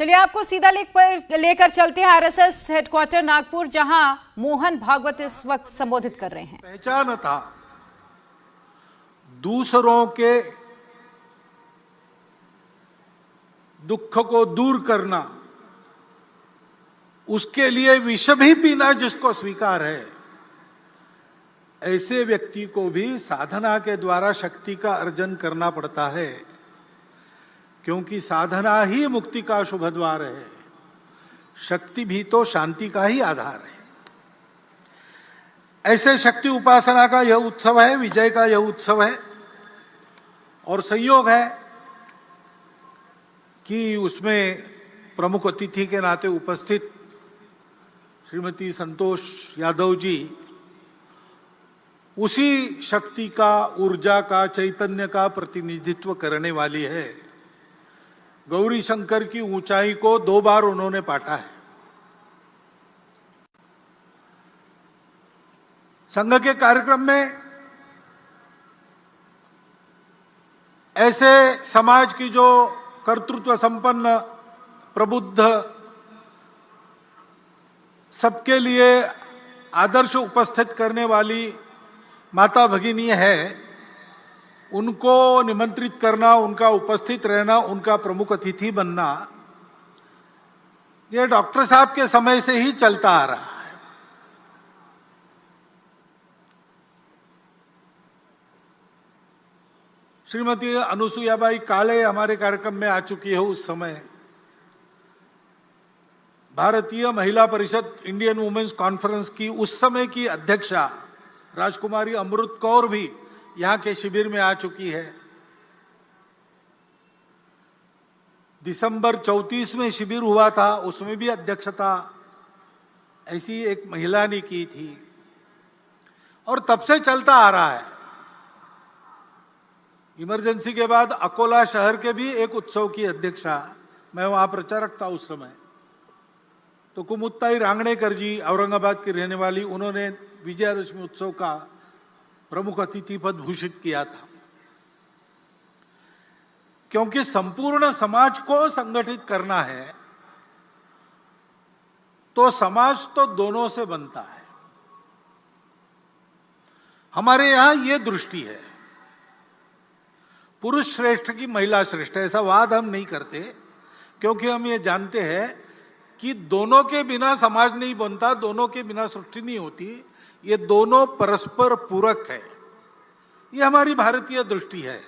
चलिए आपको सीधा लेकर चलते हैं आरएसएस हेडक्वार्टर नागपुर, जहां मोहन भागवत इस वक्त संबोधित कर रहे हैं। पहचान था दूसरों के दुख को दूर करना, उसके लिए विष भी पीना जिसको स्वीकार है, ऐसे व्यक्ति को भी साधना के द्वारा शक्ति का अर्जन करना पड़ता है, क्योंकि साधना ही मुक्ति का शुभ द्वार है। शक्ति भी तो शांति का ही आधार है। ऐसे शक्ति उपासना का यह उत्सव है, विजय का यह उत्सव है, और संयोग है कि उसमें प्रमुख अतिथि के नाते उपस्थित श्रीमती संतोष यादव जी उसी शक्ति का, ऊर्जा का, चैतन्य का प्रतिनिधित्व करने वाली है। गौरी शंकर की ऊंचाई को 2 बार उन्होंने पाटा है। संघ के कार्यक्रम में ऐसे समाज की जो कर्तृत्व संपन्न, प्रबुद्ध, सबके लिए आदर्श उपस्थित करने वाली माता भगिनी है, उनको निमंत्रित करना, उनका उपस्थित रहना, उनका प्रमुख अतिथि बनना, ये डॉक्टर साहब के समय से ही चलता आ रहा है। श्रीमती अनुसुयाबाई काले हमारे कार्यक्रम में आ चुकी है। उस समय भारतीय महिला परिषद, इंडियन वुमेन्स कॉन्फ्रेंस की उस समय की अध्यक्षा राजकुमारी अमृत कौर भी यहां के शिविर में आ चुकी है। दिसंबर 34 में शिविर हुआ था, उसमें भी अध्यक्षता ऐसी एक महिला ने की थी, और तब से चलता आ रहा है। इमरजेंसी के बाद अकोला शहर के भी एक उत्सव की अध्यक्षा, मैं वहां प्रचारक था उस समय, तो कुमुत्ताई रांगणेकर जी, औरंगाबाद की रहने वाली, उन्होंने विजयादशमी उत्सव का प्रमुख अतिथि पद भूषित किया था। क्योंकि संपूर्ण समाज को संगठित करना है, तो समाज तो दोनों से बनता है। हमारे यहां यह दृष्टि है, पुरुष श्रेष्ठ की महिला श्रेष्ठ, ऐसा वाद हम नहीं करते, क्योंकि हम ये जानते हैं कि दोनों के बिना समाज नहीं बनता, दोनों के बिना सृष्टि नहीं होती। ये दोनों परस्पर पूरक है, ये हमारी भारतीय दृष्टि है।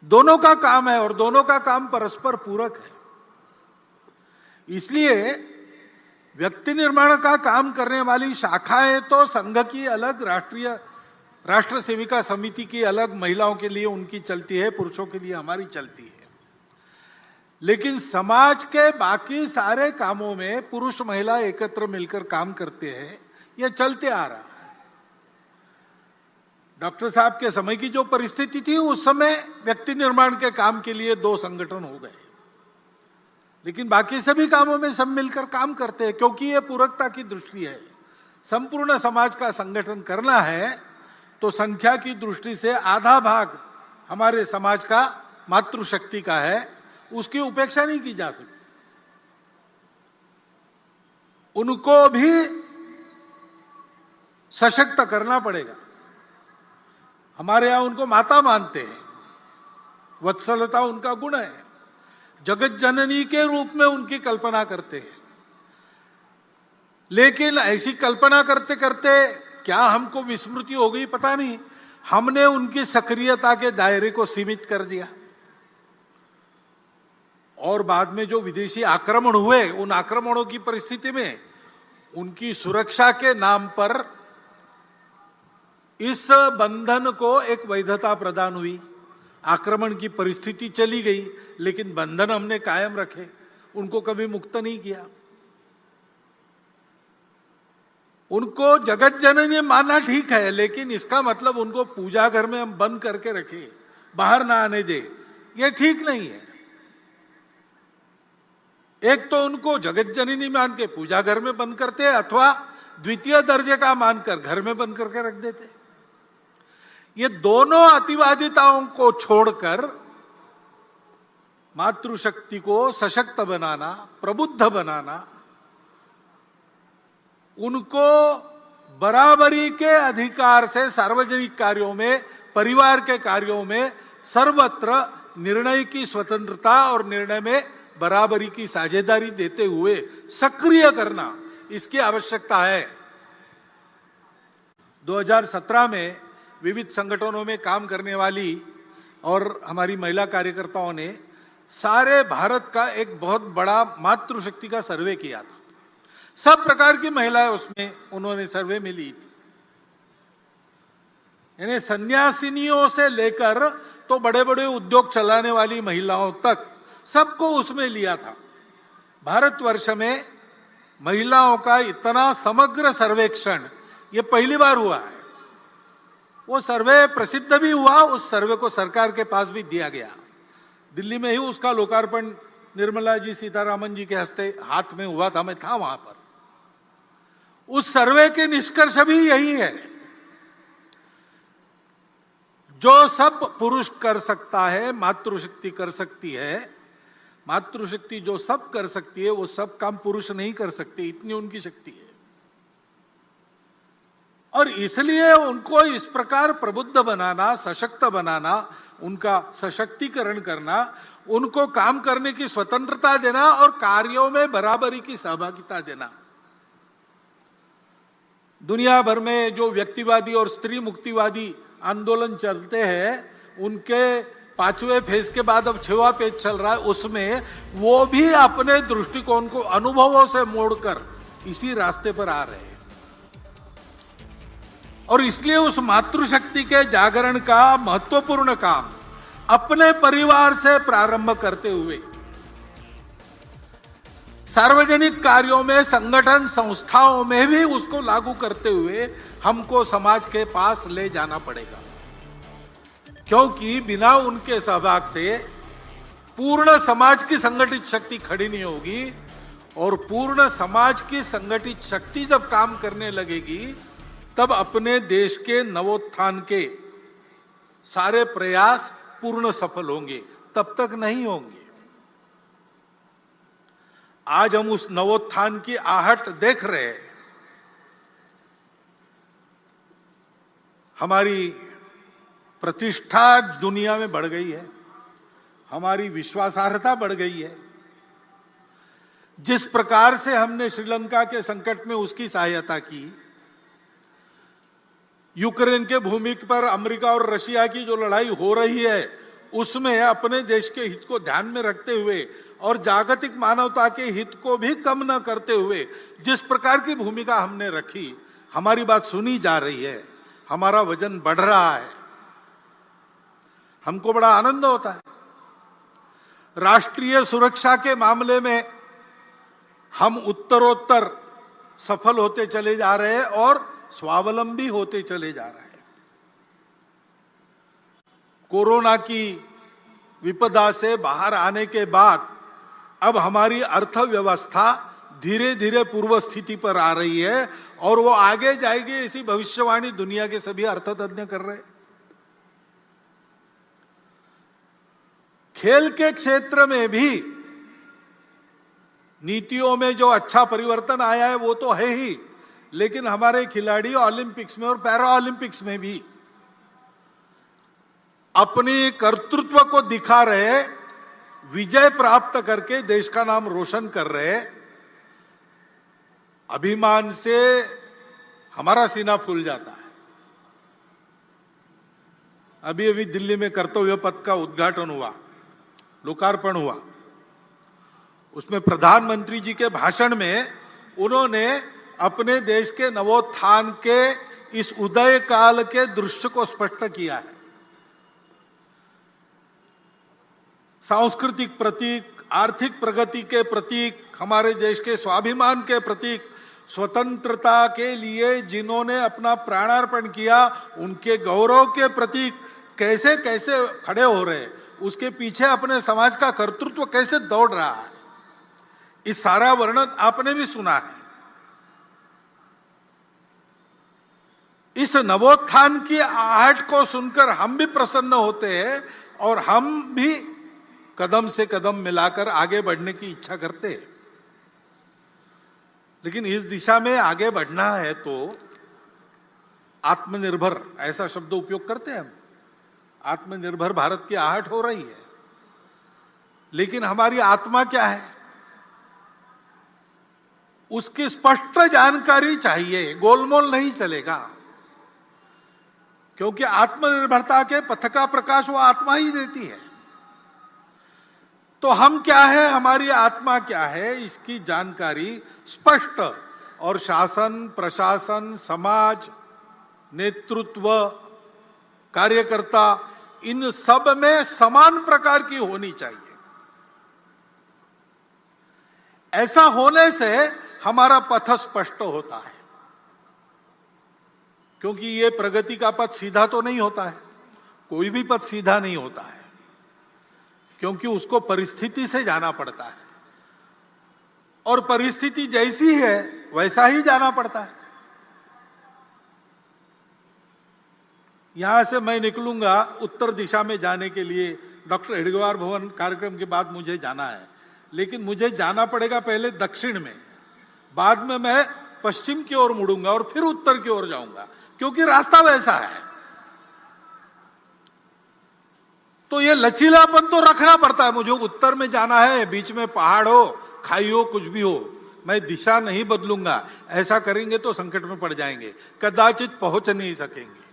दोनों का काम है और दोनों का काम परस्पर पूरक है। इसलिए व्यक्ति निर्माण का काम करने वाली शाखाएं तो संघ की अलग, राष्ट्र सेविका समिति की अलग, महिलाओं के लिए उनकी चलती है, पुरुषों के लिए हमारी चलती है। लेकिन समाज के बाकी सारे कामों में पुरुष महिला एकत्र मिलकर काम करते हैं, यह चलते आ रहा है। डॉक्टर साहब के समय की जो परिस्थिति थी, उस समय व्यक्ति निर्माण के काम के लिए 2 संगठन हो गए, लेकिन बाकी सभी कामों में सब मिलकर काम करते हैं, क्योंकि यह पूरकता की दृष्टि है। संपूर्ण समाज का संगठन करना है तो संख्या की दृष्टि से आधा भाग हमारे समाज का मातृशक्ति का है, उसकी उपेक्षा नहीं की जा सकती। उनको भी सशक्त करना पड़ेगा। हमारे यहां उनको माता मानते हैं, वत्सलता उनका गुण है, जगत जननी के रूप में उनकी कल्पना करते हैं। लेकिन ऐसी कल्पना करते करते क्या हमको विस्मृति हो गई पता नहीं, हमने उनकी सक्रियता के दायरे को सीमित कर दिया, और बाद में जो विदेशी आक्रमण हुए, उन आक्रमणों की परिस्थिति में उनकी सुरक्षा के नाम पर इस बंधन को एक वैधता प्रदान हुई। आक्रमण की परिस्थिति चली गई, लेकिन बंधन हमने कायम रखे, उनको कभी मुक्त नहीं किया। उनको जगत जननी मानना ठीक है, लेकिन इसका मतलब उनको पूजा घर में हम बंद करके रखे, बाहर ना आने दे, यह ठीक नहीं है। एक तो उनको जगत जननी मान के पूजा घर में बंद करते, अथवा द्वितीय दर्जे का मानकर घर में बंद करके रख देते। ये दोनों अतिवादिताओं को छोड़कर मातृशक्ति को सशक्त बनाना, प्रबुद्ध बनाना, उनको बराबरी के अधिकार से सार्वजनिक कार्यों में, परिवार के कार्यों में सर्वत्र निर्णय की स्वतंत्रता और निर्णय में बराबरी की साझेदारी देते हुए सक्रिय करना, इसकी आवश्यकता है। 2017 में विविध संगठनों में काम करने वाली और हमारी महिला कार्यकर्ताओं ने सारे भारत का एक बहुत बड़ा मातृशक्ति का सर्वे किया था। सब प्रकार की महिलाएं उसमें उन्होंने सर्वे में ली थी, यानी सन्यासिनियों से लेकर तो बड़े बड़े उद्योग चलाने वाली महिलाओं तक सबको उसमें लिया था। भारतवर्ष में महिलाओं का इतना समग्र सर्वेक्षण ये पहली बार हुआ है। वो सर्वे प्रसिद्ध भी हुआ, उस सर्वे को सरकार के पास भी दिया गया। दिल्ली में ही उसका लोकार्पण निर्मला जी सीतारामन जी के हस्ते हाथ में हुआ था, मैं था वहां पर। उस सर्वे के निष्कर्ष भी यही है, जो सब पुरुष कर सकता है मातृशक्ति कर सकती है। मातृशक्ति जो सब कर सकती है वो सब काम पुरुष नहीं कर सकते, इतनी उनकी शक्ति है। और इसलिए उनको इस प्रकार प्रबुद्ध बनाना, सशक्त बनाना, उनका सशक्तिकरण करना, उनको काम करने की स्वतंत्रता देना और कार्यों में बराबरी की सहभागिता देना। दुनिया भर में जो व्यक्तिवादी और स्त्री मुक्तिवादी आंदोलन चलते हैं, उनके 5वें फेज के बाद अब 6वां फेज चल रहा है, उसमें वो भी अपने दृष्टिकोण को अनुभवों से मोड़कर इसी रास्ते पर आ रहे हैं। और इसलिए उस मातृशक्ति के जागरण का महत्वपूर्ण काम अपने परिवार से प्रारंभ करते हुए सार्वजनिक कार्यों में, संगठन संस्थाओं में भी उसको लागू करते हुए हमको समाज के पास ले जाना पड़ेगा, क्योंकि बिना उनके सहभाग से पूर्ण समाज की संगठित शक्ति खड़ी नहीं होगी। और पूर्ण समाज की संगठित शक्ति जब काम करने लगेगी, तब अपने देश के नवोत्थान के सारे प्रयास पूर्ण सफल होंगे, तब तक नहीं होंगे। आज हम उस नवोत्थान की आहट देख रहे हैं। हमारी प्रतिष्ठा दुनिया में बढ़ गई है, हमारी विश्वासार्हता बढ़ गई है। जिस प्रकार से हमने श्रीलंका के संकट में उसकी सहायता की, यूक्रेन के भूमि पर अमेरिका और रशिया की जो लड़ाई हो रही है, उसमें अपने देश के हित को ध्यान में रखते हुए और जागतिक मानवता के हित को भी कम न करते हुए जिस प्रकार की भूमिका हमने रखी, हमारी बात सुनी जा रही है, हमारा वजन बढ़ रहा है, हमको बड़ा आनंद होता है। राष्ट्रीय सुरक्षा के मामले में हम उत्तरोत्तर सफल होते चले जा रहे हैं और स्वावलंबी होते चले जा रहे हैं। कोरोना की विपदा से बाहर आने के बाद अब हमारी अर्थव्यवस्था धीरे धीरे पूर्व स्थिति पर आ रही है और वो आगे जाएगी, ऐसी भविष्यवाणी दुनिया के सभी अर्थतज्ञ कर रहे हैं। खेल के क्षेत्र में भी नीतियों में जो अच्छा परिवर्तन आया है वो तो है ही, लेकिन हमारे खिलाड़ी ओलंपिक्स में और पैरा ओलंपिक्स में भी अपनी कर्तृत्व को दिखा रहे, विजय प्राप्त करके देश का नाम रोशन कर रहे। अभिमान से हमारा सीना फूल जाता है। अभी अभी दिल्ली में कर्तव्य पथ का उद्घाटन हुआ, लोकार्पण हुआ। उसमें प्रधानमंत्री जी के भाषण में उन्होंने अपने देश के नवोत्थान के इस उदय काल के दृश्य को स्पष्ट किया है। सांस्कृतिक प्रतीक, आर्थिक प्रगति के प्रतीक, हमारे देश के स्वाभिमान के प्रतीक, स्वतंत्रता के लिए जिन्होंने अपना प्राणार्पण किया, उनके गौरव के प्रतीक कैसे कैसे खड़े हो रहे, उसके पीछे अपने समाज का कर्तृत्व कैसे दौड़ रहा है, इस सारा वर्णन आपने भी सुना है। इस नवोत्थान की आहट को सुनकर हम भी प्रसन्न होते हैं और हम भी कदम से कदम मिलाकर आगे बढ़ने की इच्छा करते हैं। लेकिन इस दिशा में आगे बढ़ना है तो आत्मनिर्भर ऐसा शब्द उपयोग करते हैं हम। आत्मनिर्भर भारत की आहट हो रही है, लेकिन हमारी आत्मा क्या है उसकी स्पष्ट जानकारी चाहिए। गोलमोल नहीं चलेगा, क्योंकि आत्मनिर्भरता के पथ का प्रकाश वो आत्मा ही देती है। तो हम क्या है, हमारी आत्मा क्या है, इसकी जानकारी स्पष्ट, और शासन, प्रशासन, समाज, नेतृत्व, कार्यकर्ता, इन सब में समान प्रकार की होनी चाहिए। ऐसा होने से हमारा पथ स्पष्ट होता है, क्योंकि ये प्रगति का पथ सीधा तो नहीं होता है, कोई भी पथ सीधा नहीं होता है, क्योंकि उसको परिस्थिति से जाना पड़ता है, और परिस्थिति जैसी है वैसा ही जाना पड़ता है। यहां से मैं निकलूंगा उत्तर दिशा में जाने के लिए, डॉक्टर हेडगेवार भवन कार्यक्रम के बाद मुझे जाना है, लेकिन मुझे जाना पड़ेगा पहले दक्षिण में, बाद में मैं पश्चिम की ओर मुड़ूंगा और फिर उत्तर की ओर जाऊंगा, क्योंकि रास्ता वैसा है। तो ये लचीलापन तो रखना पड़ता है। मुझे उत्तर में जाना है, बीच में पहाड़ हो, खाई हो, कुछ भी हो, मैं दिशा नहीं बदलूंगा। ऐसा करेंगे तो संकट में पड़ जाएंगे, कदाचित पहुंच नहीं सकेंगे।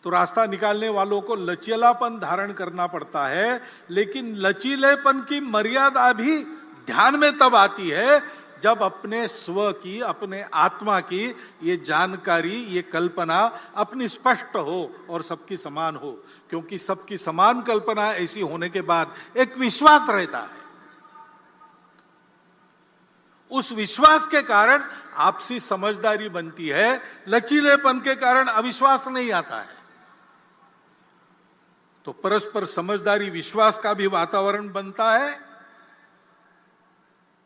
तो रास्ता निकालने वालों को लचीलापन धारण करना पड़ता है, लेकिन लचीलेपन की मर्यादा भी ध्यान में तब आती है जब अपने स्व की, अपने आत्मा की ये जानकारी, ये कल्पना अपनी स्पष्ट हो और सबकी समान हो। क्योंकि सबकी समान कल्पना ऐसी होने के बाद एक विश्वास रहता है, उस विश्वास के कारण आपसी समझदारी बनती है, लचीलेपन के कारण अविश्वास नहीं आता है। तो परस्पर समझदारी, विश्वास का भी वातावरण बनता है,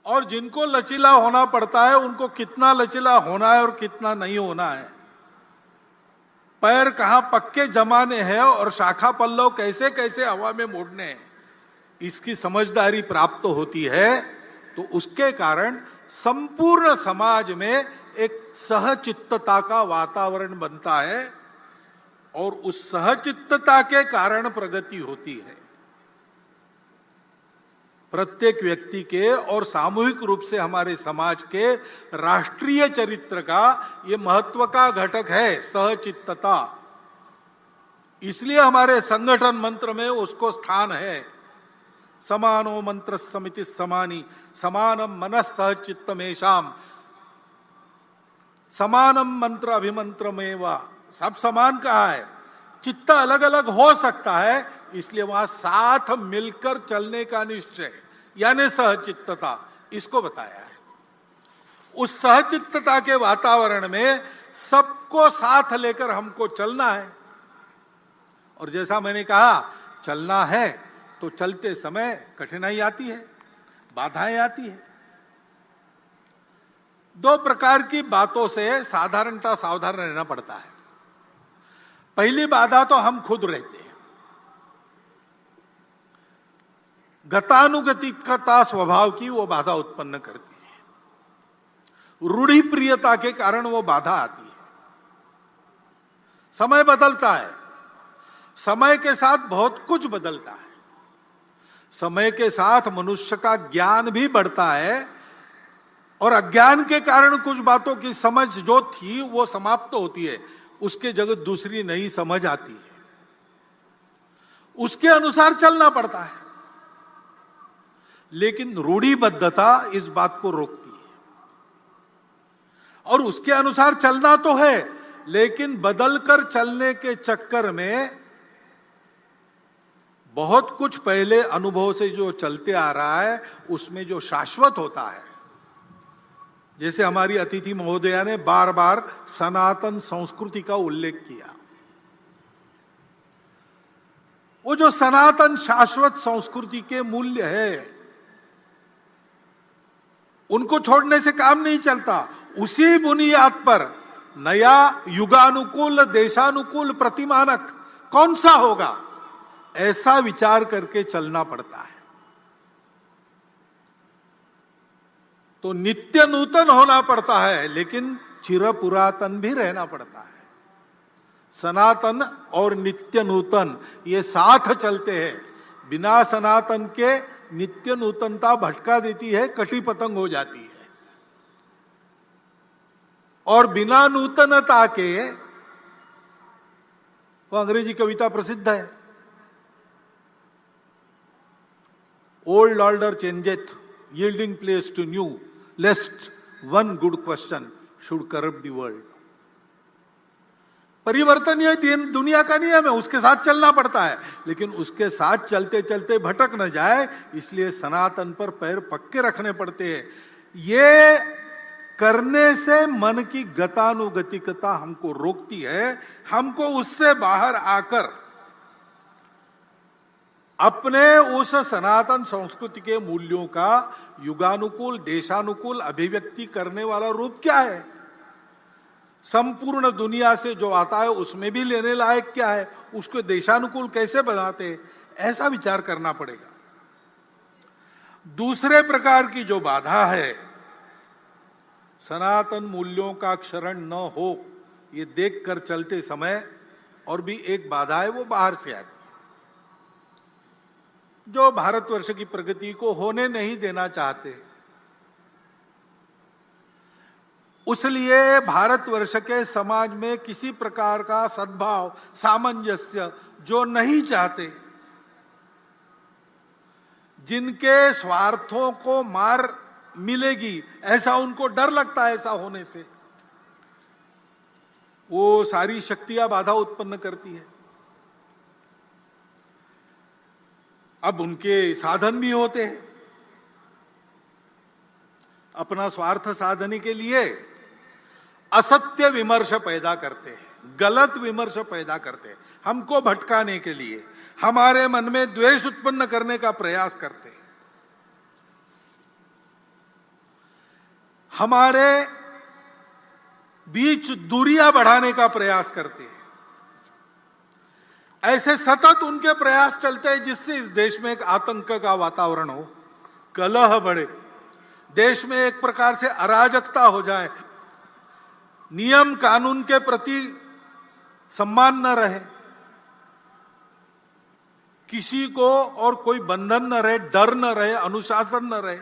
और जिनको लचीला होना पड़ता है उनको कितना लचीला होना है और कितना नहीं होना है, पैर कहां पक्के जमाने हैं और शाखा पल्लव कैसे कैसे हवा में मोड़ने हैं, इसकी समझदारी प्राप्त होती है। तो उसके कारण संपूर्ण समाज में एक सहचित्तता का वातावरण बनता है, और उस सहचित्तता के कारण प्रगति होती है। प्रत्येक व्यक्ति के और सामूहिक रूप से हमारे समाज के राष्ट्रीय चरित्र का ये महत्व का घटक है, सहचित्तता। इसलिए हमारे संगठन मंत्र में उसको स्थान है। समानो मंत्र समिति समानी, समानम मनः सहचित्तमेषाम, समानम मंत्र अभिमंत्रमेवा। सब समान कहा है, चित्त अलग अलग हो सकता है, इसलिए वहां साथ मिलकर चलने का निश्चय यानी सहचित्तता, इसको बताया है। उस सहचित्तता के वातावरण में सबको साथ लेकर हमको चलना है। और जैसा मैंने कहा, चलना है तो चलते समय कठिनाई आती है, बाधाएं आती है। दो प्रकार की बातों से साधारणतः सावधान रहना पड़ता है। पहली बाधा तो हम खुद रहते हैं, गतानुगतिकता स्वभाव की वो बाधा उत्पन्न करती है, रूढ़ि प्रियता के कारण वो बाधा आती है। समय बदलता है, समय के साथ बहुत कुछ बदलता है, समय के साथ मनुष्य का ज्ञान भी बढ़ता है, और अज्ञान के कारण कुछ बातों की समझ जो थी वो समाप्त होती है, उसके जगह दूसरी नई समझ आती है, उसके अनुसार चलना पड़ता है। लेकिन रूढ़िबद्धता इस बात को रोकती है, और उसके अनुसार चलना तो है, लेकिन बदलकर चलने के चक्कर में बहुत कुछ पहले अनुभव से जो चलते आ रहा है उसमें जो शाश्वत होता है, जैसे हमारी अतिथि महोदया ने बार बार सनातन संस्कृति का उल्लेख किया, वो जो सनातन शाश्वत संस्कृति के मूल्य है उनको छोड़ने से काम नहीं चलता। उसी बुनियाद पर नया युगानुकूल, देशानुकूल प्रतिमानक कौन सा होगा, ऐसा विचार करके चलना पड़ता है। तो नित्य नूतन होना पड़ता है, लेकिन चिर पुरातन भी रहना पड़ता है। सनातन और नित्य नूतन ये साथ चलते हैं। बिना सनातन के नित्य नूतनता भटका देती है, कटी पतंग हो जाती है। और बिना नूतनता के, वो अंग्रेजी कविता प्रसिद्ध है, old order changeth, yielding place to new, lest one good question should corrupt the world. परिवर्तन ये दुनिया का नियम है, उसके साथ चलना पड़ता है, लेकिन उसके साथ चलते चलते भटक न जाए, इसलिए सनातन पर पैर पक्के रखने पड़ते हैं। ये करने से मन की गतानुगतिकता हमको रोकती है। हमको उससे बाहर आकर अपने उस सनातन संस्कृति के मूल्यों का युगानुकूल, देशानुकूल अभिव्यक्ति करने वाला रूप क्या है, संपूर्ण दुनिया से जो आता है उसमें भी लेने लायक क्या है, उसको देशानुकूल कैसे बनाते, ऐसा विचार करना पड़ेगा। दूसरे प्रकार की जो बाधा है, सनातन मूल्यों का क्षरण न हो, ये देखकर चलते समय और भी एक बाधा है, वो बाहर से आती, जो भारतवर्ष की प्रगति को होने नहीं देना चाहते। उसलिए भारतवर्ष के समाज में किसी प्रकार का सद्भाव, सामंजस्य जो नहीं चाहते, जिनके स्वार्थों को मार मिलेगी ऐसा उनको डर लगता है, ऐसा होने से वो सारी शक्तियां बाधा उत्पन्न करती है। अब उनके साधन भी होते हैं, अपना स्वार्थ साधने के लिए असत्य विमर्श पैदा करते हैं, गलत विमर्श पैदा करते हैं, हमको भटकाने के लिए, हमारे मन में द्वेष उत्पन्न करने का प्रयास करते हैं, हमारे बीच दूरियां बढ़ाने का प्रयास करते हैं। ऐसे सतत उनके प्रयास चलते हैं जिससे इस देश में एक आतंक का वातावरण हो, कलह बढ़े, देश में एक प्रकार से अराजकता हो जाए, नियम कानून के प्रति सम्मान न रहे, किसी को और कोई बंधन न रहे, डर न रहे, अनुशासन न रहे।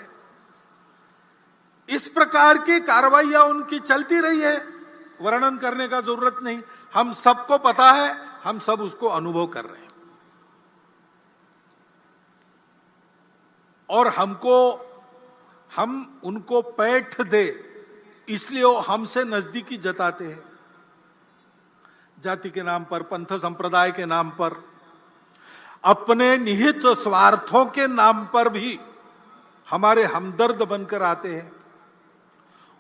इस प्रकार की कार्रवाइयां उनकी चलती रही है, वर्णन करने का जरूरत नहीं, हम सबको पता है, हम सब उसको अनुभव कर रहे हैं। और हम उनको पैठ दे इसलिए वो हमसे नजदीकी जताते हैं, जाति के नाम पर, पंथ संप्रदाय के नाम पर, अपने निहित स्वार्थों के नाम पर भी हमारे हमदर्द बनकर आते हैं।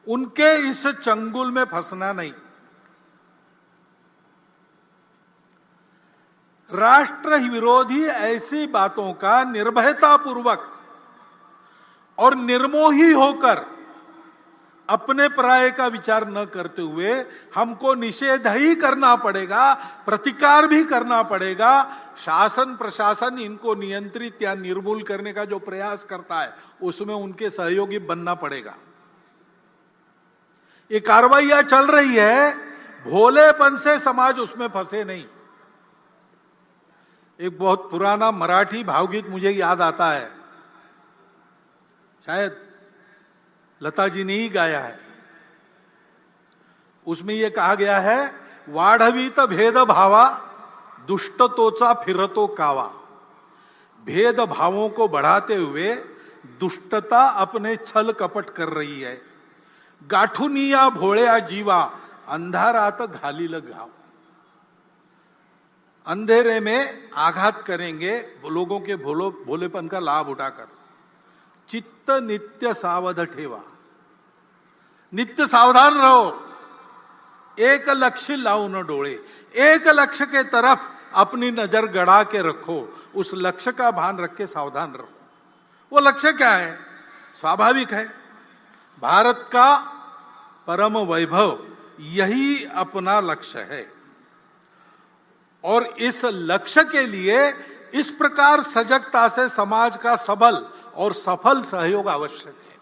उनके इस चंगुल में फंसना नहीं। राष्ट्र विरोधी ऐसी बातों का निर्भयतापूर्वक और निर्मोही होकर अपने पराये का विचार न करते हुए हमको निषेध ही करना पड़ेगा, प्रतिकार भी करना पड़ेगा। शासन प्रशासन इनको नियंत्रित या निर्मूल करने का जो प्रयास करता है उसमें उनके सहयोगी बनना पड़ेगा। ये कार्रवाइयां चल रही है, भोलेपन से समाज उसमें फंसे नहीं। एक बहुत पुराना मराठी भावगीत मुझे याद आता है, शायद लता जी ने ही गाया है। उसमें यह कहा गया है, वाढवीत भेद भावा दुष्टतोचा फिरतो कावा। भेद भावों को बढ़ाते हुए दुष्टता अपने छल कपट कर रही है। गाठुनिया भोळ्या जीवा अंधारात घालील घाव। अंधेरे में आघात करेंगे लोगों के भोलेपन का लाभ उठाकर। चित्त नित्य सावध ठेवा, नित्य सावधान रहो, एक लक्ष्य लाओ न डोळे, एक लक्ष्य के तरफ अपनी नजर गड़ा के रखो, उस लक्ष्य का भान रख के सावधान रहो। वो लक्ष्य क्या है? स्वाभाविक है, भारत का परम वैभव यही अपना लक्ष्य है। और इस लक्ष्य के लिए इस प्रकार सजगता से समाज का सबल और सफल सहयोग आवश्यक है,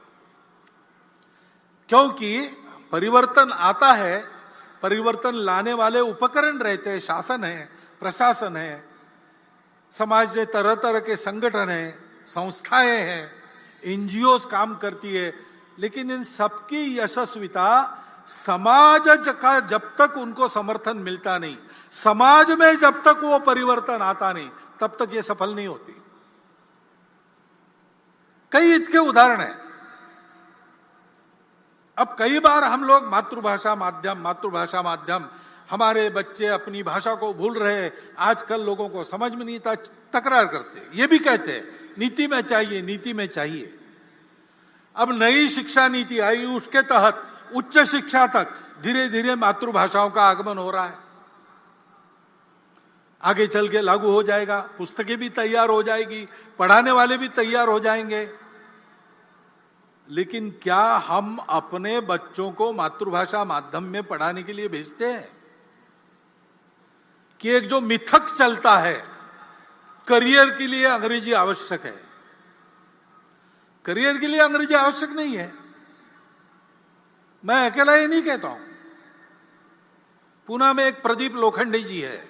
क्योंकि परिवर्तन आता है, परिवर्तन लाने वाले उपकरण रहते हैं, शासन है, प्रशासन है, समाज में तरह तरह के संगठन है, संस्थाएं हैं, एनजीओ काम करती है, लेकिन इन सबकी यशस्विता समाज का जब तक उनको समर्थन मिलता नहीं, समाज में जब तक वो परिवर्तन आता नहीं, तब तक ये सफल नहीं होती। कई इसके उदाहरण हैं। अब कई बार हम लोग मातृभाषा माध्यम, हमारे बच्चे अपनी भाषा को भूल रहे, आजकल लोगों को समझ में नहीं था, तकरार करते, ये भी कहते हैं नीति में चाहिए, नीति में चाहिए। अब नई शिक्षा नीति आई, उसके तहत उच्च शिक्षा तक धीरे धीरे मातृभाषाओं का आगमन हो रहा है, आगे चल के लागू हो जाएगा, पुस्तकें भी तैयार हो जाएगी, पढ़ाने वाले भी तैयार हो जाएंगे। लेकिन क्या हम अपने बच्चों को मातृभाषा माध्यम में पढ़ाने के लिए भेजते हैं? कि एक जो मिथक चलता है करियर के लिए अंग्रेजी आवश्यक है, करियर के लिए अंग्रेजी आवश्यक नहीं है। मैं अकेला ये नहीं कहता हूं, पुणे में एक प्रदीप लोखंडे जी है,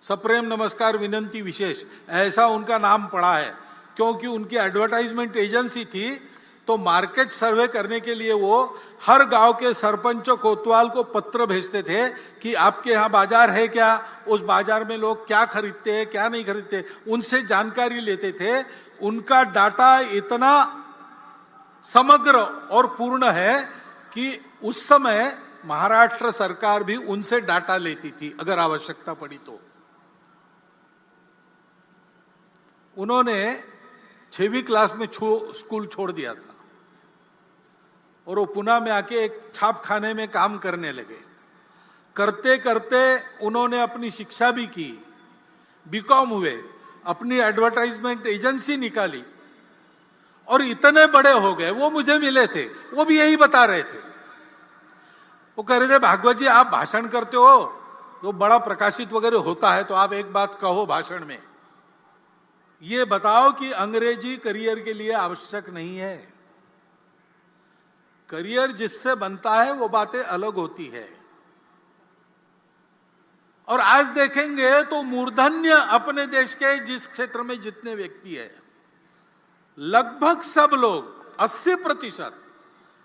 सप्रेम नमस्कार विनंती विशेष, ऐसा उनका नाम पड़ा है, क्योंकि उनकी एडवर्टाइजमेंट एजेंसी थी, तो मार्केट सर्वे करने के लिए वो हर गांव के सरपंच कोतवाल को पत्र भेजते थे कि आपके यहाँ बाजार है क्या, उस बाजार में लोग क्या खरीदते हैं क्या नहीं खरीदते, उनसे जानकारी लेते थे। उनका डाटा इतना समग्र और पूर्ण है कि उस समय महाराष्ट्र सरकार भी उनसे डाटा लेती थी अगर आवश्यकता पड़ी तो। उन्होंने 6वीं क्लास में स्कूल छोड़ दिया था और वो पुणे में आके एक छापखाने में काम करने लगे। करते करते उन्होंने अपनी शिक्षा भी की, बीकॉम हुए, अपनी एडवर्टाइजमेंट एजेंसी निकाली और इतने बड़े हो गए। वो मुझे मिले थे, वो भी यही बता रहे थे। वो कह रहे थे भागवत जी आप भाषण करते हो तो बड़ा प्रकाशित वगैरह होता है, तो आप एक बात कहो भाषण में, ये बताओ कि अंग्रेजी करियर के लिए आवश्यक नहीं है। करियर जिससे बनता है वो बातें अलग होती है। और आज देखेंगे तो मूर्धन्य अपने देश के जिस क्षेत्र में जितने व्यक्ति है, लगभग सब लोग 80%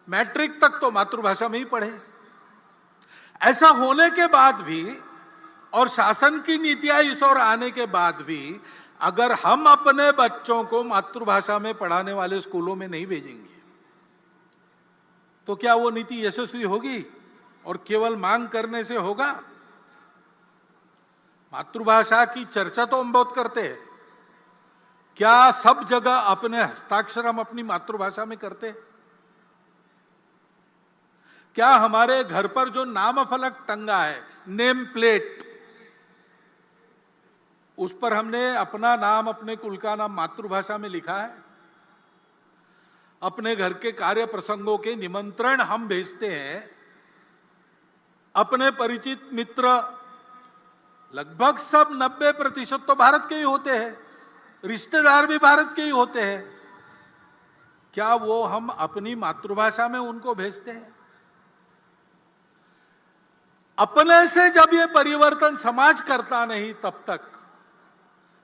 मैट्रिक तक तो मातृभाषा में ही पढ़े। ऐसा होने के बाद भी और शासन की नीतियां इस ओर आने के बाद भी अगर हम अपने बच्चों को मातृभाषा में पढ़ाने वाले स्कूलों में नहीं भेजेंगे तो क्या वो नीति यशस्वी होगी? और केवल मांग करने से होगा? मातृभाषा की चर्चा तो हम बहुत करते हैं, क्या सब जगह अपने हस्ताक्षर हम अपनी मातृभाषा में करते हैं? क्या हमारे घर पर जो नाम फलक टंगा है, नेम प्लेट, उस पर हमने अपना नाम, अपने कुल का नाम मातृभाषा में लिखा है? अपने घर के कार्य प्रसंगों के निमंत्रण हम भेजते हैं, अपने परिचित मित्र लगभग सब 90% तो भारत के ही होते हैं, रिश्तेदार भी भारत के ही होते हैं, क्या वो हम अपनी मातृभाषा में उनको भेजते हैं? अपने से जब ये परिवर्तन समाज करता नहीं तब तक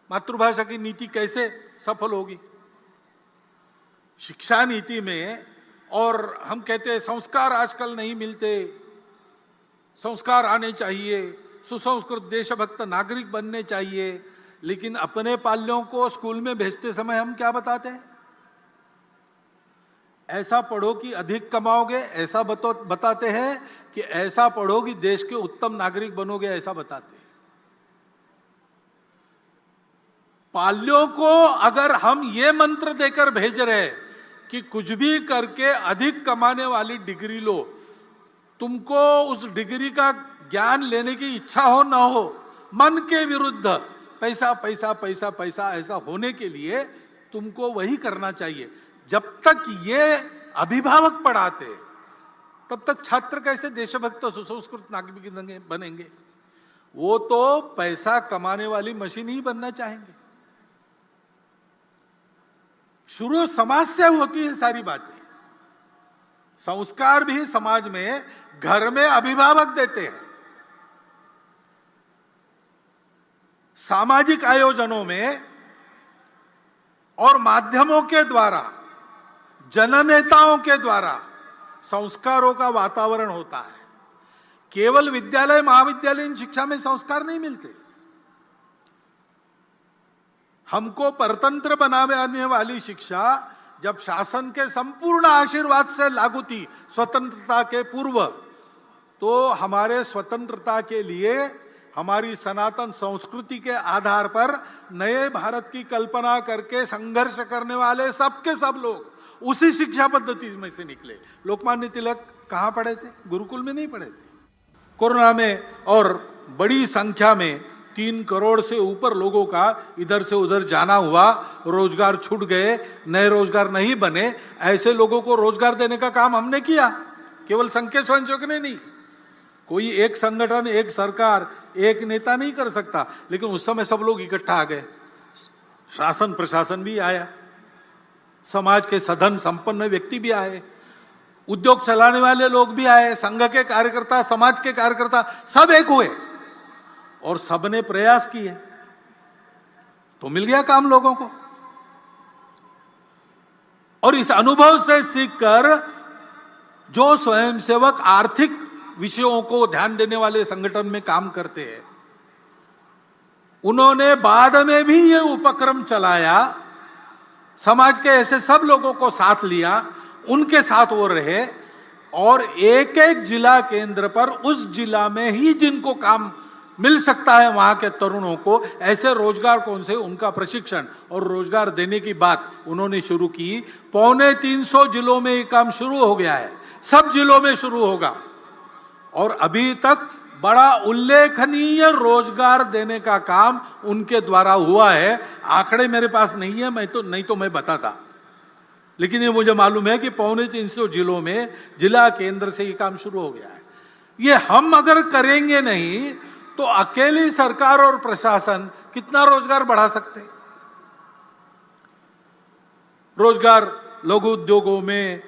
मातृभाषा की नीति कैसे सफल होगी? शिक्षा नीति में, और हम कहते हैं संस्कार आजकल नहीं मिलते, संस्कार आने चाहिए, सुसंस्कृत देशभक्त नागरिक बनने चाहिए, लेकिन अपने पाल्यों को स्कूल में भेजते समय हम क्या बताते हैं? ऐसा पढ़ो कि अधिक कमाओगे, ऐसा बताते हैं कि ऐसा पढ़ो कि देश के उत्तम नागरिक बनोगे, ऐसा बताते हैं। पाल्यों को अगर हम ये मंत्र देकर भेज रहे कि कुछ भी करके अधिक कमाने वाली डिग्री लो, तुमको उस डिग्री का ज्ञान लेने की इच्छा हो ना हो, मन के विरुद्ध पैसा पैसा पैसा पैसा ऐसा होने के लिए तुमको वही करना चाहिए। जब तक ये अभिभावक पढ़ाते तब तक छात्र कैसे देशभक्त सुसंस्कृत नागरिक बनेंगे? वो तो पैसा कमाने वाली मशीन ही बनना चाहेंगे। शुरू समाज से होती है सारी बातें। संस्कार भी समाज में घर में अभिभावक देते हैं, सामाजिक आयोजनों में और माध्यमों के द्वारा, जननेताओं के द्वारा संस्कारों का वातावरण होता है। केवल विद्यालय महाविद्यालयीन शिक्षा में संस्कार नहीं मिलते। हमको परतंत्र बनाने वाली शिक्षा जब शासन के संपूर्ण आशीर्वाद से लागू थी स्वतंत्रता के पूर्व, तो हमारे स्वतंत्रता के लिए हमारी सनातन संस्कृति के आधार पर नए भारत की कल्पना करके संघर्ष करने वाले सबके सब लोग उसी शिक्षा पद्धति में से निकले। लोकमान्य तिलक कहां पढ़े थे? गुरुकुल में नहीं पढ़े थे। कोरोना में और बड़ी संख्या में 3 करोड़ से ऊपर लोगों का इधर से उधर जाना हुआ, रोजगार छूट गए, नए रोजगार नहीं बने। ऐसे लोगों को रोजगार देने का काम हमने किया, केवल संघ के स्वयंसेवक ने नहीं। कोई एक संगठन, एक सरकार, एक नेता नहीं कर सकता, लेकिन उस समय सब लोग इकट्ठा आ गए। शासन प्रशासन भी आया, समाज के सधन संपन्न व्यक्ति भी आए, उद्योग चलाने वाले लोग भी आए, संघ के कार्यकर्ता, समाज के कार्यकर्ता सब एक हुए और सबने प्रयास किए, तो मिल गया काम लोगों को। और इस अनुभव से सीखकर जो स्वयंसेवक आर्थिक विषयों को ध्यान देने वाले संगठन में काम करते हैं, उन्होंने बाद में भी ये उपक्रम चलाया, समाज के ऐसे सब लोगों को साथ लिया, उनके साथ वो रहे और एक एक जिला केंद्र पर उस जिला में ही जिनको काम मिल सकता है वहां के तरुणों को ऐसे रोजगार कौन से, उनका प्रशिक्षण और रोजगार देने की बात उन्होंने शुरू की। 350 जिलों में ये काम शुरू हो गया है, सब जिलों में शुरू होगा और अभी तक बड़ा उल्लेखनीय रोजगार देने का काम उनके द्वारा हुआ है। आंकड़े मेरे पास नहीं है, नहीं तो मैं बताता, लेकिन ये मुझे मालूम है कि 350 जिलों में जिला केंद्र से ये काम शुरू हो गया है। ये हम अगर करेंगे नहीं तो अकेली सरकार और प्रशासन कितना रोजगार बढ़ा सकते? रोजगार लघु उद्योगों में,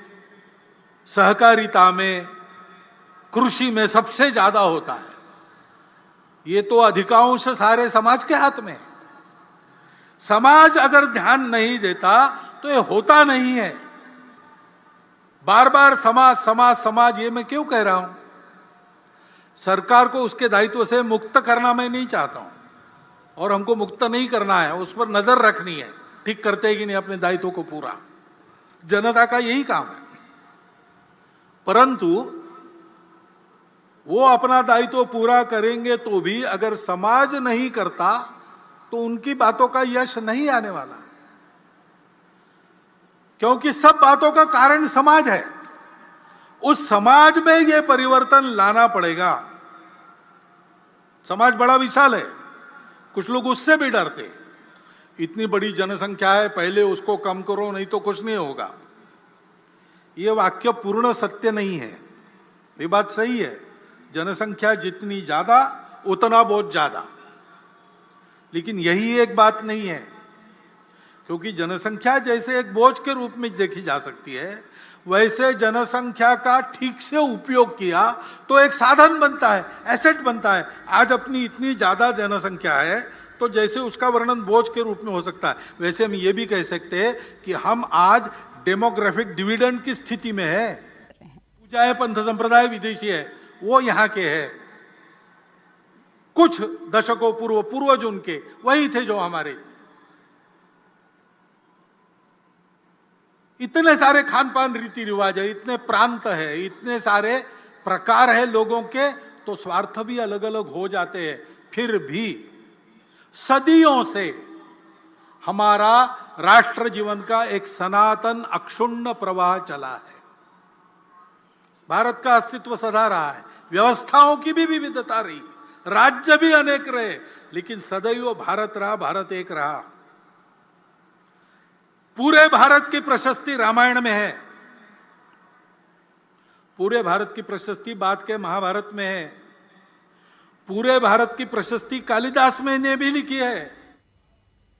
सहकारिता में, कृषि में सबसे ज्यादा होता है। ये तो अधिकांश सारे समाज के हाथ में। समाज अगर ध्यान नहीं देता तो ये होता नहीं है। बार बार समाज समाज समाज ये मैं क्यों कह रहा हूं? सरकार को उसके दायित्व से मुक्त करना मैं नहीं चाहता हूं और हमको मुक्त नहीं करना है, उस पर नजर रखनी है, ठीक करते हैं कि नहीं अपने दायित्व को पूरा। जनता का यही काम है। परंतु वो अपना दायित्व पूरा करेंगे तो भी अगर समाज नहीं करता तो उनकी बातों का यश नहीं आने वाला, क्योंकि सब बातों का कारण समाज है। उस समाज में यह परिवर्तन लाना पड़ेगा। समाज बड़ा विशाल है, कुछ लोग उससे भी डरते। इतनी बड़ी जनसंख्या है, पहले उसको कम करो नहीं तो कुछ नहीं होगा। यह वाक्य पूर्ण सत्य नहीं है। ये बात सही है, जनसंख्या जितनी ज्यादा उतना बहुत ज्यादा, लेकिन यही एक बात नहीं है, क्योंकि जनसंख्या जैसे एक बोझ के रूप में देखी जा सकती है, वैसे जनसंख्या का ठीक से उपयोग किया तो एक साधन बनता है, एसेट बनता है। आज अपनी इतनी ज्यादा जनसंख्या है तो जैसे उसका वर्णन बोझ के रूप में हो सकता है, वैसे हम ये भी कह सकते हैं कि हम आज डेमोग्राफिक डिविडेंड की स्थिति में है। पूजा है, पंथ संप्रदाय विदेशी है, वो यहां के है। कुछ दशकों पूर्वज उनके वही थे जो हमारे। इतने सारे खान पान रीति रिवाज है, इतने प्रांत है, इतने सारे प्रकार है लोगों के, तो स्वार्थ भी अलग अलग हो जाते हैं। फिर भी सदियों से हमारा राष्ट्र जीवन का एक सनातन अक्षुण्ण प्रवाह चला है। भारत का अस्तित्व सदा रहा है, व्यवस्थाओं की भी विविधता रही, राज्य भी अनेक रहे, लेकिन सदैव भारत रहा, भारत एक रहा। पूरे भारत की प्रशस्ति रामायण में है, पूरे भारत की प्रशस्ति बाद के महाभारत में है। पूरे भारत की प्रशस्ति कालिदास में ने भी लिखी है।